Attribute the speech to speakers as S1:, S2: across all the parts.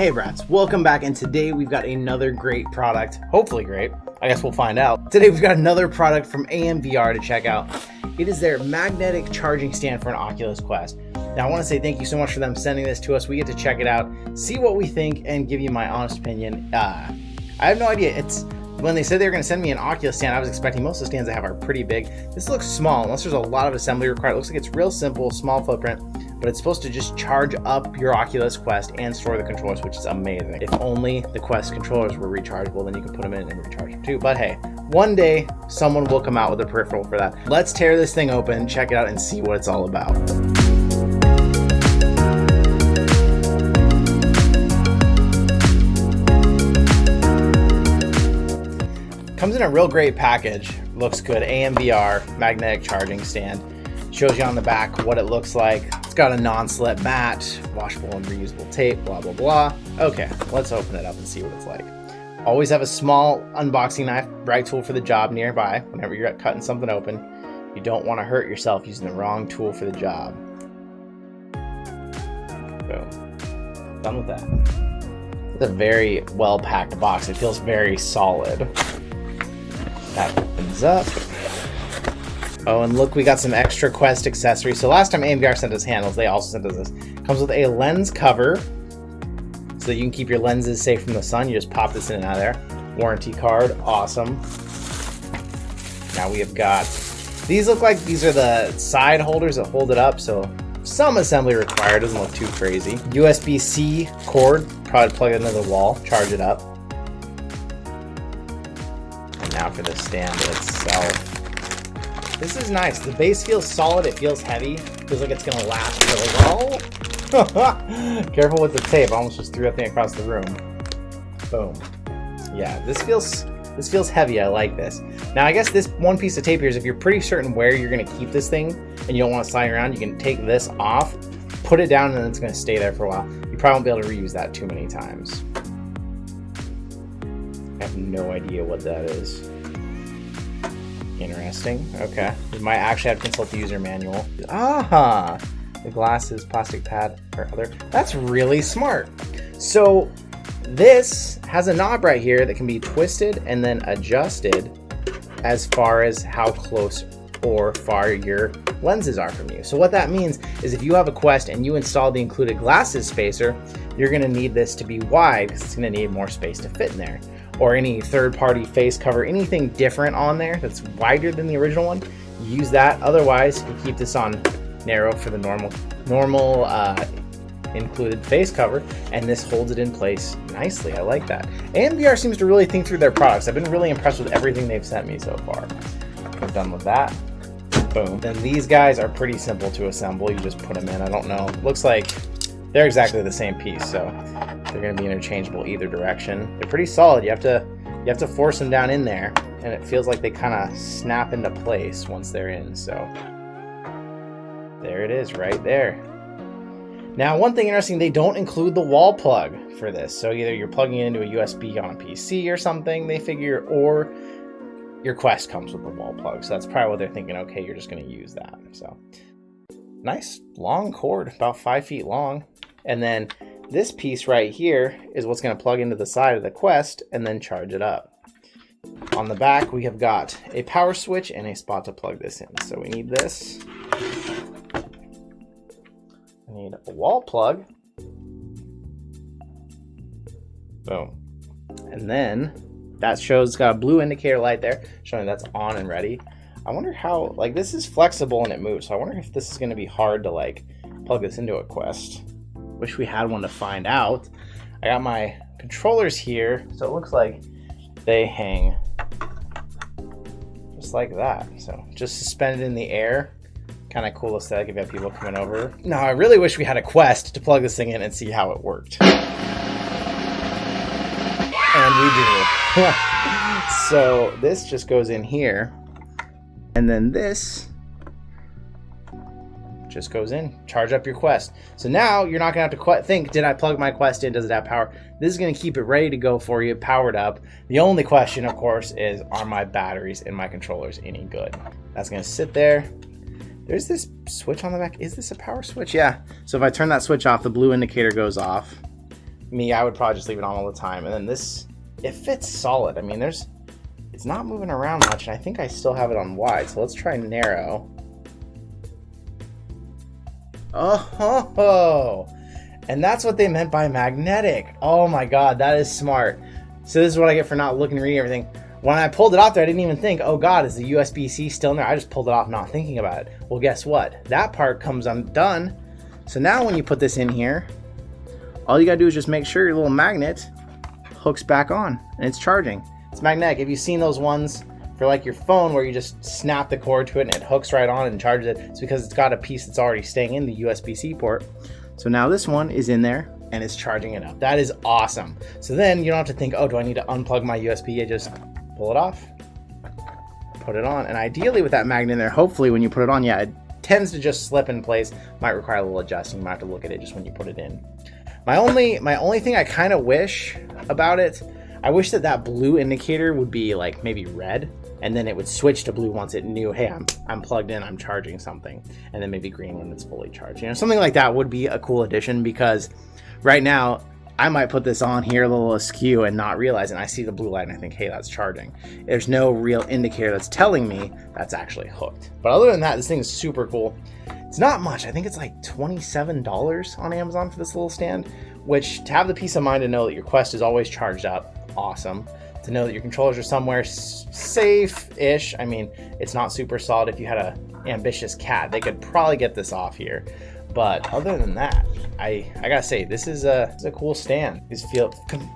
S1: Hey brats, welcome back, and today we've got another great product. Hopefully great. I guess we'll find out. Today we've got another product from AMVR to check out. It is their magnetic charging stand for an Oculus Quest. Now I want to say thank you so much for them sending this to us. We get to check it out, see what we think, and give you my honest opinion. I have no idea. When they said they were going to send me an Oculus stand, I was expecting most of the stands I have are pretty big. This looks small, unless there's a lot of assembly required. It looks like it's real simple, small footprint, but it's supposed to just charge up your Oculus Quest and store the controllers, which is amazing. If only the Quest controllers were rechargeable, then you can put them in and recharge them too. But hey, one day someone will come out with a peripheral for that. Let's tear this thing open, check it out, and see what it's all about. Comes in a real great package. Looks good. AMVR Magnetic Charging Stand. Shows you on the back what it looks like. It's got a non-slip mat, washable and reusable tape, blah, blah, blah. Okay, let's open it up and see what it's like. Always have a small unboxing knife, right tool for the job nearby whenever you're cutting something open. You don't want to hurt yourself using the wrong tool for the job. Boom. Done with that. It's a very well-packed box. It feels very solid. That opens up. Oh, and look, we got some extra Quest accessories. So last time AMVR sent us handles, they also sent us this. Comes with a lens cover, so that you can keep your lenses safe from the sun. You just pop this in and out of there. Warranty card, awesome. Now we have got, these look like these are the side holders that hold it up, so some assembly required, doesn't look too crazy. USB-C cord, probably plug it into the wall, charge it up. Now for the stand itself. This is nice. The base feels solid. It feels heavy. Feels like it's gonna last really well. Careful with the tape. I almost just threw that thing across the room. Boom. Yeah, this feels heavy. I like this. Now I guess this one piece of tape here is if you're pretty certain where you're gonna keep this thing and you don't want to slide around, you can take this off, put it down, and then it's gonna stay there for a while. You probably won't be able to reuse that too many times. I have no idea what that is. Interesting. Okay. You might actually have to consult the user manual. Ah, the glasses, plastic pad, or other. That's really smart. So this has a knob right here that can be twisted and then adjusted as far as how close or far your lenses are from you. So what that means is if you have a Quest and you install the included glasses spacer, you're going to need this to be wide because it's going to need more space to fit in there. Or any third-party face cover, anything different on there that's wider than the original one, use that. Otherwise, you keep this on narrow for the normal included face cover, and this holds it in place nicely. I like that. AMVR seems to really think through their products. I've been really impressed with everything they've sent me so far. We're done with that. Boom. Then these guys are pretty simple to assemble. You just put them in. I don't know. Looks like they're exactly the same piece, so they're going to be interchangeable either direction. They're pretty solid. You have to force them down in there, and it feels like they kind of snap into place once they're in. So there it is, right there. Now, one thing interesting, they don't include the wall plug for this. So either you're plugging it into a USB on a PC or something, they figure, or your Quest comes with the wall plug. So that's probably what they're thinking. Okay, you're just going to use that. So nice long cord, about 5 feet long. And then this piece right here is what's going to plug into the side of the Quest and then charge it up. On the back, we have got a power switch and a spot to plug this in. So we need this. I need a wall plug. Boom. And then that shows, it's got a blue indicator light there showing that's on and ready. I wonder how, like, this is flexible and it moves. So I wonder if this is going to be hard to like plug this into a Quest. Wish we had one to find out. I got my controllers here, so it looks like they hang just like that. So just suspended in the air. Kind of cool aesthetic if you have people coming over. Now, I really wish we had a Quest to plug this thing in and see how it worked. And we do. So this just goes in here, and then this just goes in. Charge up your Quest. So now you're not gonna have to think, did I plug my Quest in? Does it have power? This is gonna keep it ready to go for you, powered up. The only question, of course, is are my batteries in my controllers any good? That's gonna sit there. There's this switch on the back. Is this a power switch? Yeah. So if I turn that switch off, the blue indicator goes off. me, I would probably just leave it on all the time. And then this, it fits solid. I mean, it's not moving around much, and I think I still have it on wide. So let's try narrow. Oh, and that's what they meant by magnetic. Oh my God, that is smart. So this is what I get for not looking and reading everything. When I pulled it off there, I didn't even think, oh God, is the USB-C still in there? I just pulled it off not thinking about it. Well, guess what? That part comes undone. So now when you put this in here, all you gotta do is just make sure your little magnet hooks back on and it's charging. It's magnetic. Have you seen those ones for like your phone where you just snap the cord to it and it hooks right on and charges it? It's because it's got a piece that's already staying in the USB-C port. So now this one is in there and it's charging it up. That is awesome. So then you don't have to think, oh, do I need to unplug my USB? I just pull it off, put it on. And ideally with that magnet in there, hopefully when you put it on, yeah, it tends to just slip in place. Might require a little adjusting. You might have to look at it just when you put it in. My only thing I kind of wish about it, I wish that blue indicator would be like maybe red, and then it would switch to blue once it knew, hey, I'm plugged in, I'm charging something, and then maybe green when it's fully charged. You know, something like that would be a cool addition, because right now I might put this on here a little askew and not realize, and I see the blue light and I think, hey, that's charging. There's no real indicator that's telling me that's actually hooked. But other than that, this thing is super cool. It's not much. I think it's like $27 on Amazon for this little stand, which, to have the peace of mind to know that your Quest is always charged up, awesome. To know that your controllers are somewhere safe-ish. I mean, it's not super solid. If you had an ambitious cat, they could probably get this off here. But other than that, I gotta say, this is a cool stand. These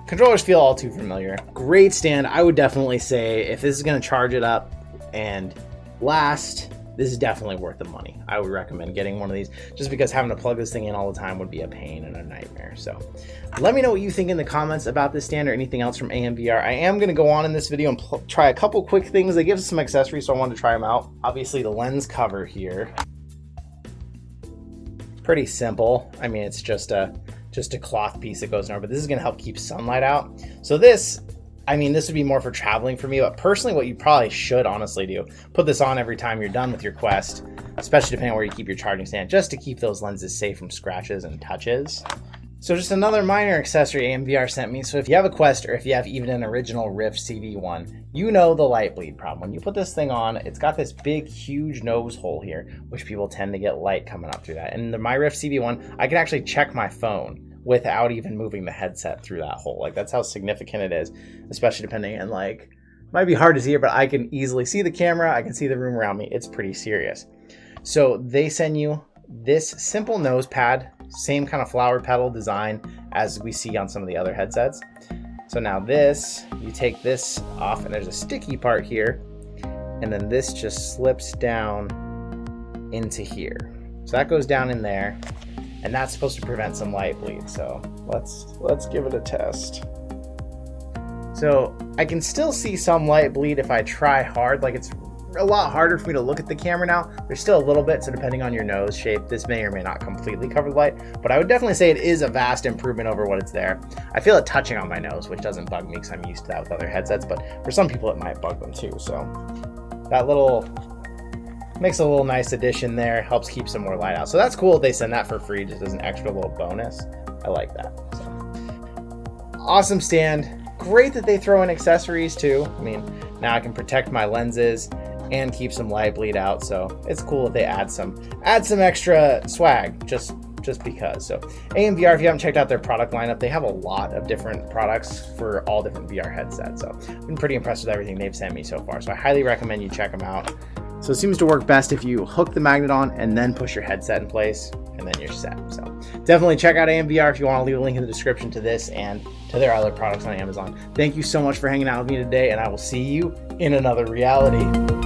S1: controllers feel all too familiar. Great stand. I would definitely say if this is gonna charge it up and last, this is definitely worth the money. I would recommend getting one of these, just because having to plug this thing in all the time would be a pain and a nightmare. So let me know what you think in the comments about this stand or anything else from AMVR. I am going to go on in this video and try a couple quick things. They give us some accessories, so I wanted to try them out. Obviously the lens cover here, pretty simple. I mean, it's just a cloth piece that goes in there, but this is going to help keep sunlight out. So this, I mean, this would be more for traveling for me, but personally what you probably should honestly do, put this on every time you're done with your Quest, especially depending on where you keep your charging stand, just to keep those lenses safe from scratches and touches. So just another minor accessory AMVR sent me. So if you have a Quest, or if you have even an original Rift CV1, you know the light bleed problem. When you put this thing on, it's got this big, huge nose hole here, which people tend to get light coming up through that. And my Rift CV1, I can actually check my phone without even moving the headset through that hole. Like, that's how significant it is, especially depending on, like, might be hard to see it, but I can easily see the camera, I can see the room around me. It's pretty serious. So they send you this simple nose pad, same kind of flower petal design as we see on some of the other headsets. So now this, you take this off and there's a sticky part here, and then this just slips down into here. So that goes down in there, and that's supposed to prevent some light bleed. So let's give it a test. So I can still see some light bleed if I try hard. Like, it's a lot harder for me to look at the camera now. There's still a little bit, so depending on your nose shape, this may or may not completely cover the light, but I would definitely say it is a vast improvement over what it's there. I feel it touching on my nose, which doesn't bug me because I'm used to that with other headsets, but for some people it might bug them too. So that little makes a little nice addition there, helps keep some more light out. So that's cool if they send that for free just as an extra little bonus. I like that. So awesome stand. Great that they throw in accessories too. I mean, now I can protect my lenses and keep some light bleed out. So it's cool if they add some extra swag just because. So AMVR, if you haven't checked out their product lineup, they have a lot of different products for all different VR headsets. So I've been pretty impressed with everything they've sent me so far. So I highly recommend you check them out. So it seems to work best if you hook the magnet on and then push your headset in place, and then you're set. So definitely check out AMVR if you want to leave a link in the description to this and to their other products on Amazon. Thank you so much for hanging out with me today, and I will see you in another reality.